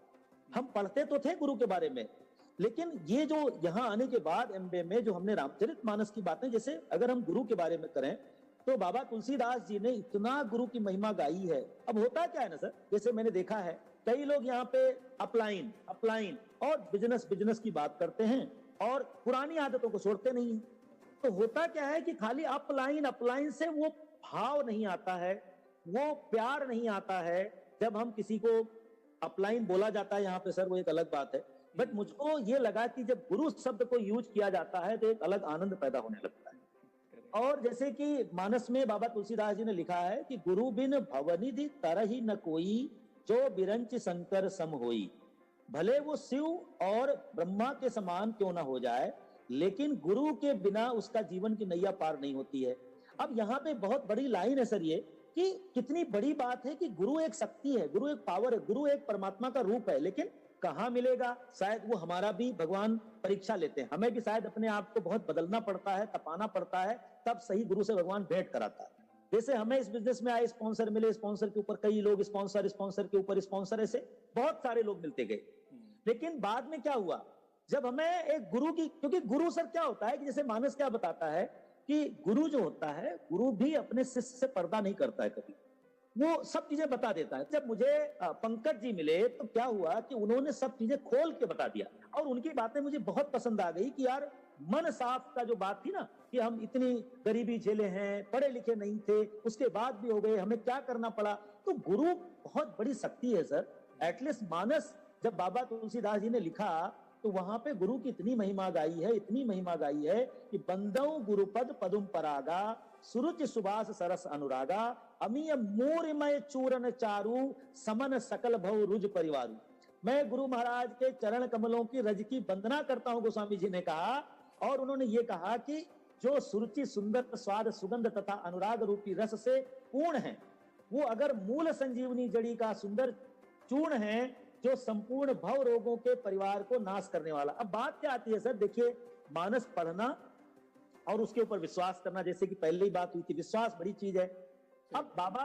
हम पढ़ते तो थे गुरु के बारे में, लेकिन ये जो यहाँ आने के बाद एमबीए में जो हमने रामचरितमानस की बातें, जैसे अगर हम गुरु के बारे में करें, तो बाबा तुलसीदास जी ने इतना गुरु की महिमा गाई है। अब होता क्या है ना सर, जैसे मैंने देखा है कई लोग यहाँ पे अपलाइन अपलाइन और बिजनेस बिजनेस की बात करते हैं और पुरानी आदतों को छोड़ते नहीं है। तो होता क्या है कि खाली अपलाइन अपलाइन से वो भाव नहीं आता है, वो प्यार नहीं आता है। जब हम किसी को अपलाइन बोला जाता है यहाँ पे सर, वो एक अलग बात है, बट मुझको ये लगा कि जब गुरु शब्द को यूज किया जाता है तो एक अलग आनंद पैदा होने लगता है। और जैसे कि मानस में बाबा तुलसीदास जी ने लिखा है कि गुरु बिन भवनिधि तरहि न कोई, जो बिरंच शंकर सम होई। भले वो शिव और ब्रह्मा के समान क्यों ना हो जाए, लेकिन गुरु के बिना उसका जीवन की नैया पार नहीं होती है। अब यहाँ पे बहुत बड़ी लाइन है सर, ये कि कितनी बड़ी बात है कि गुरु एक शक्ति है, गुरु एक पावर है, गुरु एक परमात्मा का रूप है, लेकिन कहाँ मिलेगा? शायद वो हमारा भी भगवान परीक्षा लेते हैं, हमें भी शायद अपने आप को बहुत बदलना पड़ता है, तपाना पड़ता है, तब सही गुरु से भगवान भेंट कराता है। जैसे हमें इस बिजनेस में आए, स्पॉन्सर मिले, स्पॉन्सर के ऊपर कई लोग, स्पॉन्सर स्पॉन्सर के ऊपर स्पॉन्सर, ऐसे बहुत सारे लोग मिलते गए। लेकिन बाद में क्या हुआ, जब हमें एक गुरु की, क्योंकि गुरु सर क्या होता है कि जैसे मानस क्या बताता है कि गुरु जो होता है, गुरु भी अपने शिष्य से पर्दा नहीं करता है कभी, वो सब चीजें बता देता है। जब मुझे पंकज जी मिले तो क्या हुआ कि उन्होंने सब चीजें खोल के बता दिया, और उनकी बातें मुझे बहुत पसंद आ गई कि यार मन साफ का जो बात थी ना, कि हम इतनी गरीबी झेले हैं, पढ़े लिखे नहीं थे, उसके बाद भी हो गए, हमें क्या करना पड़ा। तो गुरु बहुत बड़ी शक्ति है सर। एटलीस्ट मानस जब बाबा तुलसीदास जी ने लिखा, तो वहां पे गुरु की इतनी महिमा गाई है, इतनी महिमा गाई है कि बंदौ गुरुपद पदुम परागा, सुरुचि सुबास सरस अनुरागा, अमीय मोरमय चूरन चारु, समन सकल भव रुज परिवारु। मैं गुरु महाराज के चरण कमलों की रज की वंदना करता हूं, गोस्वामी जी ने कहा। और उन्होंने ये कहा कि जो सुरुचि, सुंदर, स्वाद, सुगंध तथा अनुराग रूपी रस से पूर्ण है, वो अगर मूल संजीवनी जड़ी का सुंदर चूर्ण है, जो संपूर्ण भव रोगों के परिवार को नाश करने वाला। अब बात क्या आती है सर, देखिए, मानस पढ़ना और उसके ऊपर विश्वास करना, जैसे कि पहले ही बात हुई थी, विश्वास बड़ी चीज है। अब बाबा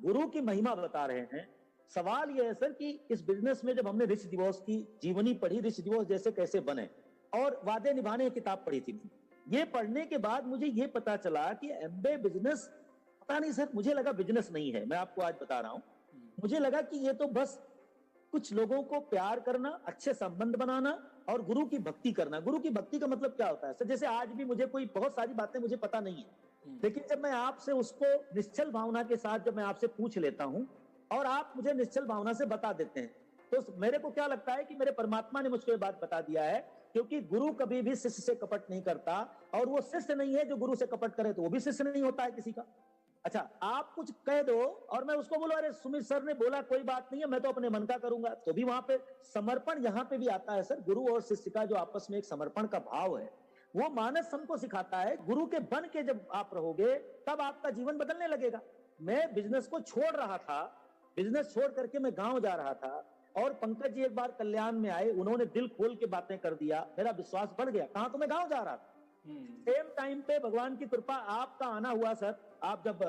गुरु की महिमा बता रहे हैं। सवाल यह है सर कि इस बिजनेस में जब हमने ऋषि दिवस की जीवनी पढ़ी, ऋषि दिवस जैसे कैसे बने, और वादे निभाने की किताब पढ़ी थी, ये पढ़ने के बाद मुझे ये पता चला कि एमबीए बिजनेस, पता नहीं सर, मुझे लगा बिजनेस नहीं है। मैं आपको आज बता रहा हूं, मुझे लगा कि ये तो बस कुछ लोगों को प्यार करना, अच्छे संबंध बनाना और गुरु की भक्ति करना। गुरु की भक्ति का मतलब क्या होता है सर? जैसे आज भी मुझे कोई बहुत सारी बातें मुझे पता नहीं है, लेकिन जब मैं आपसे उसको निश्चल भावना के साथ जब मैं आपसे पूछ लेता हूं और आप मुझे निश्चल भावना से बता देते हैं, तो मेरे को क्या लगता है कि मेरे परमात्मा ने मुझको ये बात बता दिया है, क्योंकि गुरु कभी भी शिष्य से कपट नहीं करता, और वो शिष्य नहीं है जो गुरु से कपट करे, तो वो भी शिष्य नहीं होता है किसी का। अच्छा आप कुछ कह दो और मैं उसको बोलूं अरे सुमित सर ने बोला कोई बात नहीं है, मैं तो अपने मन का करूंगा, तो भी वहां पे समर्पण यहाँ पे भी आता है सर। गुरु और शिष्य का जो आपस में एक समर्पण का भाव है, वो मानस हमको सिखाता है। गुरु के बन के जब आप रहोगे तब आपका जीवन बदलने लगेगा। मैं बिजनेस को छोड़ रहा था, बिजनेस छोड़ करके मैं गांव जा रहा था और पंकज जी एक बार कल्याण में आए, उन्होंने दिल खोल के बातें कर दिया, मेरा विश्वास बढ़ गया। कहा तो मैं गांव जा रहा था, सेम टाइम पे भगवान की कृपा आपका आना हुआ सर। आप जब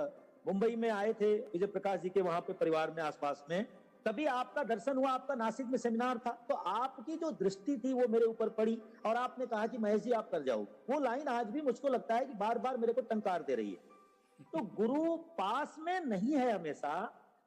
मुंबई में आए थे विजय प्रकाश जी के वहां पे परिवार में आसपास में, तभी आपका दर्शन हुआ, आपका नासिक में सेमिनार था, तो आपकी जो दृष्टि थी वो मेरे ऊपर पड़ी और आपने कहा कि महेश जी आप कर जाओ। वो लाइन आज भी मुझको लगता है कि बार बार मेरे को टंकार दे रही है। तो गुरु पास में नहीं है हमेशा,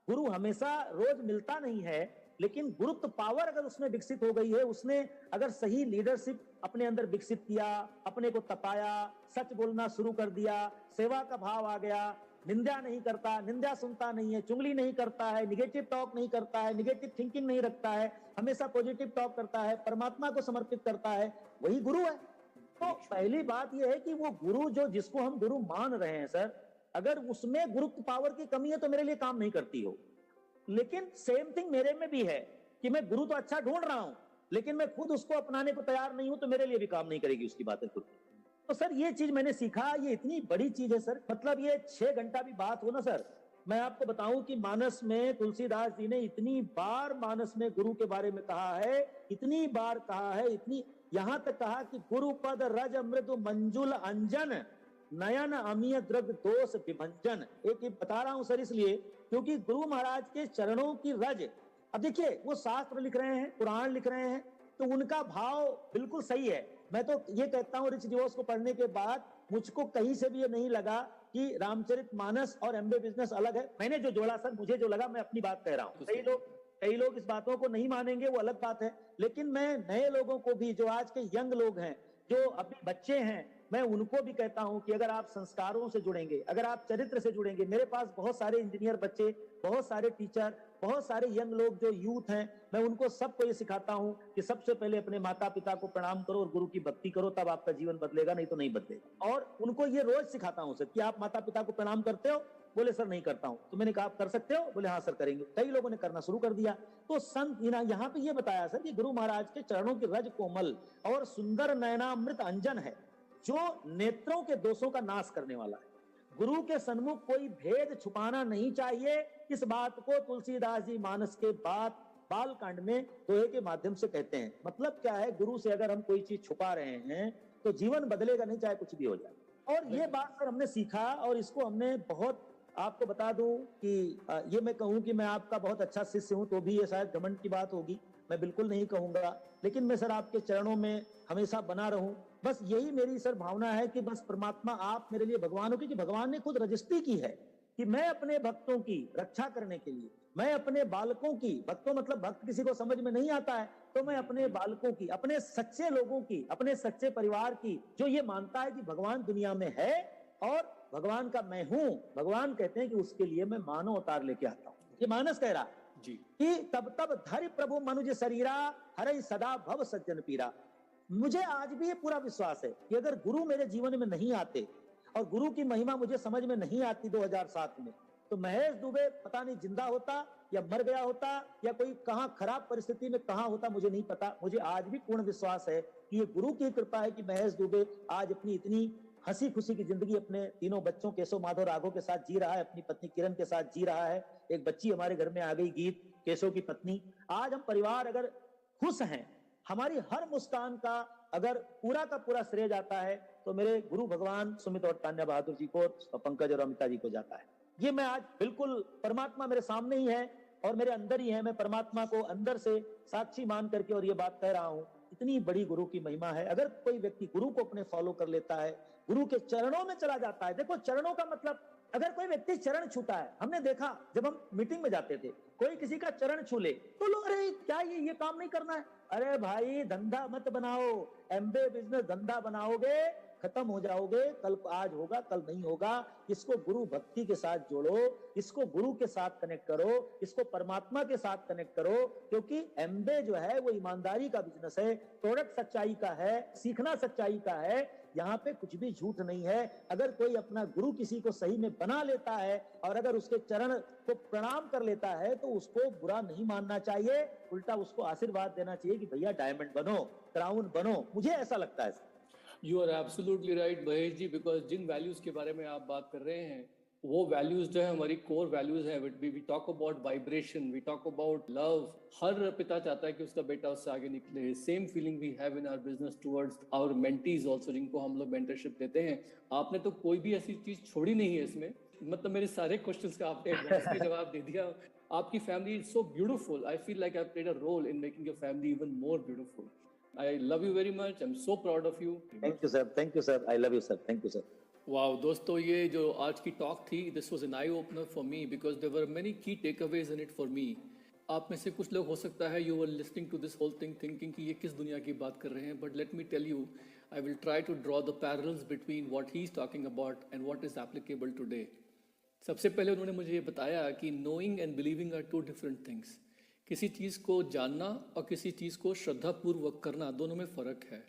गुरु हमेशा रोज मिलता नहीं है, लेकिन गुरुत्व पावर अगर उसमें विकसित हो गई है, उसने अगर सही लीडरशिप अपने अंदर विकसित किया, अपने को तपाया, सच बोलना शुरू कर दिया, सेवा का भाव आ गया, निंदा नहीं करता, निंदा सुनता नहीं है, चुगली नहीं करता है, निगेटिव टॉक नहीं करता है, निगेटिव थिंकिंग नहीं रखता है, हमेशा पॉजिटिव टॉक करता है, परमात्मा को समर्पित करता है, वही गुरु है। तो पहली बात यह है कि वो गुरु जो जिसको हम गुरु मान रहे हैं सर, अगर उसमें गुरुत्व पावर की कमी है तो मेरे लिए काम नहीं करती हो। लेकिन सेम थिंग मेरे में भी है कि मैं गुरु तो अच्छा ढूंढ रहा हूं, लेकिन मैं खुद उसको अपनाने को तैयार नहीं हूं, तो मेरे लिए भी काम नहीं करेगी उसकी बातें खुद। तो सर ये चीज मैंने सीखा, ये इतनी बड़ी चीज है सर। मतलब ये 6 घंटा भी बात हो ना सर, मैं आपको बताऊं कि मानस में तुलसीदास जी ने इतनी बार मानस में गुरु के बारे में कहा है, इतनी बार कहा है, इतनी यहां तक कहा कि गुरु पद रज मृदु मंजुल अंजन नयन अमीय द्रव्य दोष विभंजन। एक बता रहा हूं सर इसलिए क्योंकि गुरु महाराज के चरणों की रज, अब देखिए वो शास्त्र लिख रहे हैं, पुराण लिख रहे हैं, तो उनका भाव बिल्कुल सही है। मैं तो ये कहता हूं रिच डिवोर्स को पढ़ने के बाद मुझको कहीं से भी ये नहीं लगा कि रामचरितमानस और एमबे बिजनेस अलग है। मैंने जो जोड़ा सर, मुझे जो लगा, मैं अपनी बात कह रहा हूं। कई लोग इस बातों को नहीं मानेंगे, वो अलग बात है, लेकिन मैं नए लोगों को भी, जो आज के यंग लोग हैं, जो अभी बच्चे हैं, मैं उनको भी कहता हूं कि अगर आप संस्कारों से जुड़ेंगे, अगर आप चरित्र से जुड़ेंगे, मेरे पास बहुत सारे इंजीनियर बच्चे, बहुत सारे टीचर, बहुत सारे यंग लोग जो यूथ हैं, मैं उनको सबको ये सिखाता हूं कि सबसे पहले अपने माता पिता को प्रणाम करो और गुरु की भक्ति करो, तब आपका जीवन बदलेगा, नहीं तो नहीं बदलेगा। और उनको ये रोज सिखाता हूं सर कि आप माता पिता को प्रणाम करते हो? बोले सर नहीं करता हूं। तो मैंने कहा आप कर सकते हो? बोले हाँ सर करेंगे। कई लोगों ने करना शुरू कर दिया। तो संत यहाँ पे ये बताया सर कि गुरु महाराज के चरणों की रज कोमल और सुंदर नयनामृत अंजन है, जो नेत्रों के दोषों का नाश करने वाला है। गुरु के सन्मुख कोई भेद छुपाना नहीं चाहिए। इस बात को तुलसीदास जी मानस के बाद बाल कांड में दोहे के माध्यम से कहते हैं। मतलब क्या है, गुरु से अगर हम कोई चीज छुपा रहे हैं तो जीवन बदलेगा नहीं, चाहे कुछ भी हो जाए। और ये बात सर हमने सीखा और इसको हमने बहुत, आपको बता दूं कि ये मैं कहूं कि मैं आपका बहुत अच्छा शिष्य हूं तो भी ये शायद घमंड की बात होगी, मैं बिल्कुल नहीं कहूंगा, लेकिन मैं सर आपके चरणों में हमेशा बना रहूं। बस यही मेरी सर भावना है कि बस परमात्मा आप मेरे लिए भगवान हो, क्योंकि भगवान ने खुद रजिस्ट्री की है कि मैं अपने भक्तों की रक्षा करने के लिए, मैं अपने बालकों की, भक्तों मतलब भक्त किसी को समझ में नहीं आता है, तो मैं अपने बालकों की, अपने सच्चे लोगों की, अपने सच्चे परिवार की, जो ये मानता है कि भगवान दुनिया में है और भगवान का मैं हूं, भगवान कहते हैं कि उसके लिए मैं मानव अवतार लेके आता हूं। ये मानस कह रहा
जी
कि तब तब धरि प्रभु मनुज शरीरा, हरै सदा भव सज्जन पीरा। मुझे आज भी ये पूरा विश्वास है कि अगर गुरु मेरे जीवन में नहीं आते और गुरु की महिमा मुझे समझ में नहीं आती 2007 में, तो महेश दुबे पता नहीं जिंदा होता या मर गया होता या कोई कहां खराब परिस्थिति में कहां होता, मुझे नहीं पता। मुझे आज भी पूर्ण विश्वास है कि ये गुरु की कृपा है कि महेश दुबे आज अपनी इतनी हंसी खुशी की जिंदगी अपने तीनों बच्चों केशव माधव राघव के साथ जी रहा है, अपनी पत्नी किरण के साथ जी रहा है। एक बच्ची हमारे घर में आ गई, गीत, केशव की पत्नी। आज हम परिवार अगर खुश हैं, हमारी हर मुस्कान का अगर पूरा का पूरा श्रेय जाता है तो मेरे गुरु भगवान सुमित और तान्या बहादुर जी को और पंकज और अमिता जी को जाता है। ये मैं आज बिल्कुल, परमात्मा मेरे सामने ही है और मेरे अंदर ही है, मैं परमात्मा को अंदर से साक्षी मान करके और ये बात कह रहा हूं। इतनी बड़ी गुरु की महिमा है। अगर कोई व्यक्ति गुरु को अपने फॉलो कर लेता है, गुरु के चरणों में चला जाता है। देखो चरणों का मतलब, अगर कोई व्यक्ति चरण छूता है, हमने देखा जब हम मीटिंग में जाते थे, कोई किसी का चरण छू ले तो लोग अरे क्या ये काम नहीं करना है। अरे भाई धंधा मत बनाओ, एमबे बिजनेस धंधा बनाओगे खत्म हो जाओगे, कल आज होगा कल नहीं होगा। इसको गुरु भक्ति के साथ जोड़ो, इसको गुरु के साथ कनेक्ट करो, इसको परमात्मा के साथ कनेक्ट करो, क्योंकि एमबे जो है वो ईमानदारी का बिजनेस है, प्रोडक्ट सच्चाई का है, सीखना सच्चाई का है, यहाँ पे कुछ भी झूठ नहीं है। अगर कोई अपना गुरु किसी को सही में बना लेता है और अगर उसके चरण को प्रणाम कर लेता है तो उसको बुरा नहीं मानना चाहिए, उल्टा उसको आशीर्वाद देना चाहिए कि भैया डायमंड बनो, क्राउन बनो। मुझे ऐसा लगता है।
You are absolutely right Mahesh ji, because जिन वैल्यूज के बारे में आप बात कर रहे हैं वो वैल्यूज जो है हमारी कोर वैल्यूज हैं। We talk about vibration, we talk about love. हर पिता चाहता है कि उसका बेटा उससे आगे निकले। Same feeling we have in our business towards our mentees also, जिनको हम लोग मेंटरशिप देते हैं। आपने तो कोई भी ऐसी चीज छोड़ी नहीं है इसमें, मतलब मेरे सारे क्वेश्चंस का आपने एडवांस में जवाब दे दिया। आपकी family is so beautiful. I feel like I played a role in making your family even more beautiful. I love you very much. I'm so proud of you.
Thank you sir, thank you sir, I love you sir, thank you sir.
Wow दोस्तों, ये जो आज की talk थी, this was an eye opener for me because there were many key takeaways in it for me. आप में से कुछ लोग हो सकता है you were listening to this whole thing thinking कि ये किस दुनिया की बात कर रहे हैं, but let me tell you, I will try to draw the parallels between what he is talking about and what is applicable today. सबसे पहले उन्होंने मुझे ये बताया कि knowing and believing are two different things. किसी चीज़ को जानना और किसी चीज़ को श्रद्धापूर्वक करना, दोनों में फ़र्क है।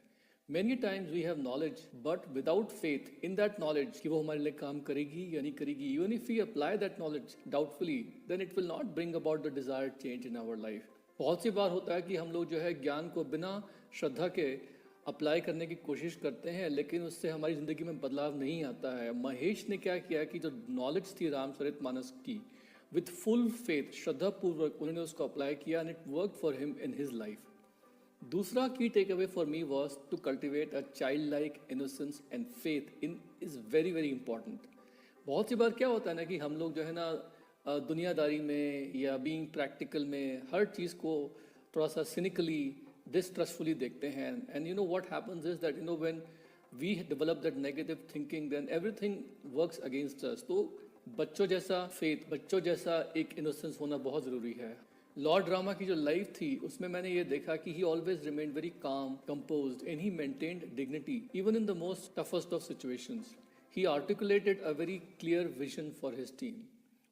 Many times we have knowledge, but without faith in that knowledge कि वो हमारे लिए काम करेगी या नहीं करेगी, even if we apply that knowledge doubtfully, then it will not bring about the desired change in our life. बहुत सी बार होता है कि हम लोग जो है ज्ञान को बिना श्रद्धा के अप्लाई करने की कोशिश करते हैं, लेकिन उससे हमारी ज़िंदगी में बदलाव नहीं आता है। महेश ने क्या किया कि जो नॉलेज थी रामचरितमानस की, विथ फुल फेथ, श्रद्धापूर्वक उन्होंने उसको अप्लाई किया and it work for him in his life. दूसरा key take away for me was to cultivate a child like innocence and faith in is very very important. बहुत सी बार क्या होता है ना कि हम लोग जो है ना दुनियादारी में या बीइंग प्रैक्टिकल में हर चीज़ को थोड़ा सा सिनिकली डिस्ट्रस्टफुली देखते हैं। And you know what happens is that you know when we develop that negative thinking then everything works against us. तो बच्चों जैसा फेथ, बच्चों जैसा एक इनोसेंस होना बहुत ज़रूरी है। लॉर्ड रामा की जो लाइफ थी उसमें मैंने ये देखा कि ही always remained very calm, composed and he maintained dignity even in the most toughest of situations. He articulated a very clear vision for his team.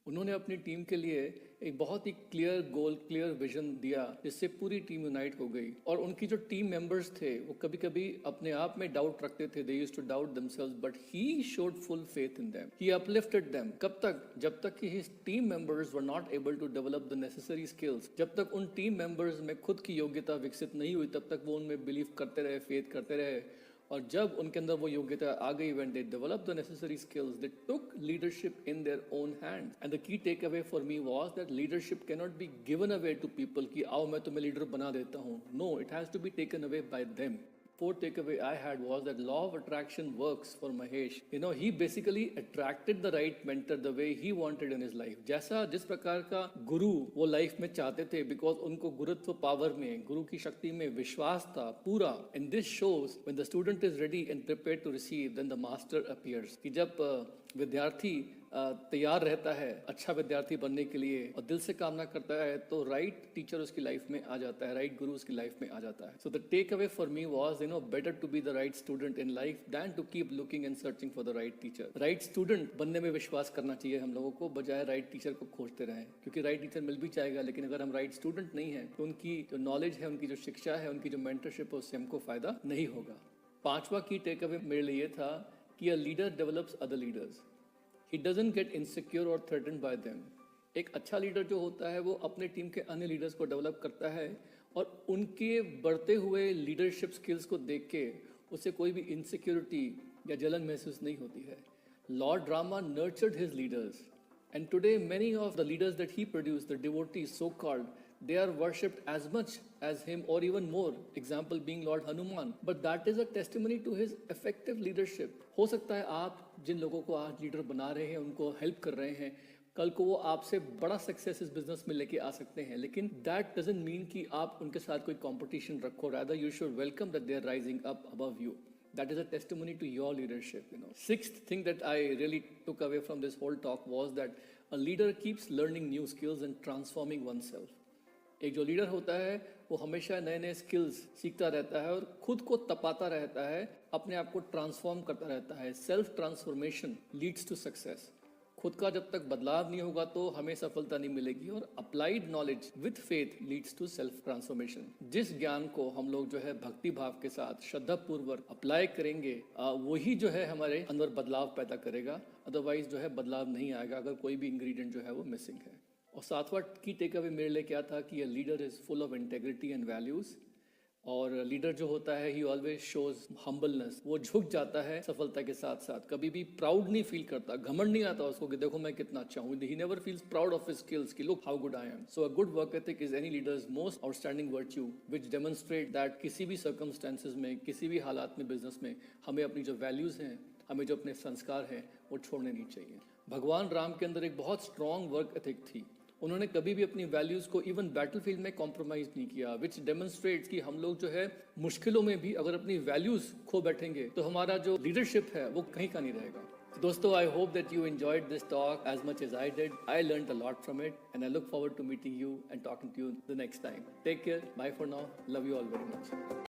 उन्होंने अपनी टीम के लिए एक बहुत ही क्लियर गोल, क्लियर विजन दिया, जिससे पूरी टीम यूनाइट हो गई। और उनकी जो टीम मेंबर्स थे वो कभी कभी अपने आप में डाउट रखते थे, they used to doubt themselves, but he showed full faith in them, he uplifted them. कब तक? जब तक कि his team members were not able to develop the necessary skills. जब तक उन टीम मेंबर्स में खुद की योग्यता विकसित नहीं हुई, तब तक वो उनमें बिलीव करते रहे, फेथ करते रहे। और जब उनके अंदर वो योग्यता आ गई, when they developed the necessary skills, they took leadership in their own hands. And the key takeaway for me was that leadership cannot be given away to people कि आओ मैं तुम्हें लीडर बना देता हूँ. No, it has to be taken away by them. Fourth takeaway I had was that law of attraction works for Mahesh. You know, he basically attracted the right mentor the way he wanted in his life. जैसा जिस प्रकार का गुरु वो life में चाहते थे, because उनको गुरुत्व पावर में, गुरु की शक्ति में विश्वास था पूरा. And this shows when the student is ready and prepared to receive, then the master appears. कि जब विद्यार्थी तैयार रहता है अच्छा विद्यार्थी बनने के लिए और दिल से कामना करता है, तो राइट टीचर उसकी लाइफ में आ जाता है, राइट गुरु उसकी लाइफ में आ जाता है. So the take away for me was, you know, better to be the right student in life than to keep looking and searching for the right teacher. Right student बनने में विश्वास करना चाहिए हम लोगों को, बजाय राइट टीचर को खोजते रहें, क्योंकि राइट टीचर मिल भी जाएगा, लेकिन अगर हम राइट स्टूडेंट नहीं है तो उनकी जो नॉलेज है, उनकी जो शिक्षा है, उनकी जो मेंटरशिप है, उससे हमको फायदा नहीं होगा. पांचवा की टेक अवे मेरे लिए था कि a leader develops other leaders. He doesn't get insecure or threatened by them. एक अच्छा लीडर जो होता है वो अपने टीम के अन्य लीडर्स को डेवलप करता है और उनके बढ़ते हुए लीडरशिप स्किल्स को देख के उसे कोई भी इनसिक्योरिटी या जलन महसूस नहीं होती है. Lord Rama nurtured his leaders, and today many of the leaders that he produced, the devotees so called, they are worshipped as much as him or even more, example being Lord Hanuman. But that is a testimony to his effective leadership. हो सकता है आप जिन लोगों को आज leader बना रहे हैं, उनको हेल्प कर रहे हैं, कल को वो आपसे बड़ा सक्सेस इस बिजनेस में लेके आ सकते हैं, लेकिन दैट डजंट मीन कि आप उनके साथ कोई कंपटीशन रखो. Rather you should welcome that they are rising up above you. That is a testimony to your leadership, you know. Sixth thing that I really took away from this whole talk was that a leader keeps learning new skills and transforming oneself. एक जो leader होता है वो हमेशा नए नए skills सीखता रहता है और खुद को तपाता रहता है, अपने आप को ट्रांसफॉर्म करता रहता है. Self transformation leads to success. खुद का जब तक बदलाव नहीं होगा तो हमें सफलता नहीं मिलेगी। और applied knowledge with faith leads to self transformation. जिस ज्ञान को हम लोग जो है भक्ति भाव के साथ श्रद्धा पूर्वक अप्लाई करेंगे वही जो है हमारे अंदर बदलाव पैदा करेगा। अदरवाइज जो है बदलाव नहीं आएगा अगर कोई भी इंग्रेडिएंट जो है वो मिसिंग है। और सातवां की टेक अवे मेरे लिए क्या था कि leader is full of integrity and values. और लीडर जो होता है ही ऑलवेज शोज हम्बलनेस। वो झुक जाता है सफलता के साथ साथ, कभी भी प्राउड नहीं फील करता, घमंड नहीं आता उसको कि देखो मैं कितना अच्छा हूँ। He never feels proud of his skills कि look how good I am. So a good work ethic is any leader's most outstanding virtue which demonstrate that किसी भी सर्कमस्टेंसेज में, किसी भी हालात में, बिजनेस में हमें अपनी जो वैल्यूज हैं, हमें जो अपने संस्कार हैं वो छोड़ने नहीं चाहिए। भगवान राम के अंदर एक बहुत स्ट्रॉन्ग वर्क एथिक थी। उन्होंने कभी भी अपनी वैल्यूज को इवन बैटलफील्ड में कॉम्प्रोमाइज नहीं किया, विच डेमोन्स्ट्रेट्स कि हम लोग जो है मुश्किलों में भी अगर अपनी वैल्यूज खो बैठेंगे तो हमारा जो लीडरशिप है वो कहीं का नहीं रहेगा। दोस्तों, I hope that you enjoyed this talk as much as I did. I learned a lot from it and I look forward to meeting you and talking to you the next time. Take care, bye for now, love you all very much.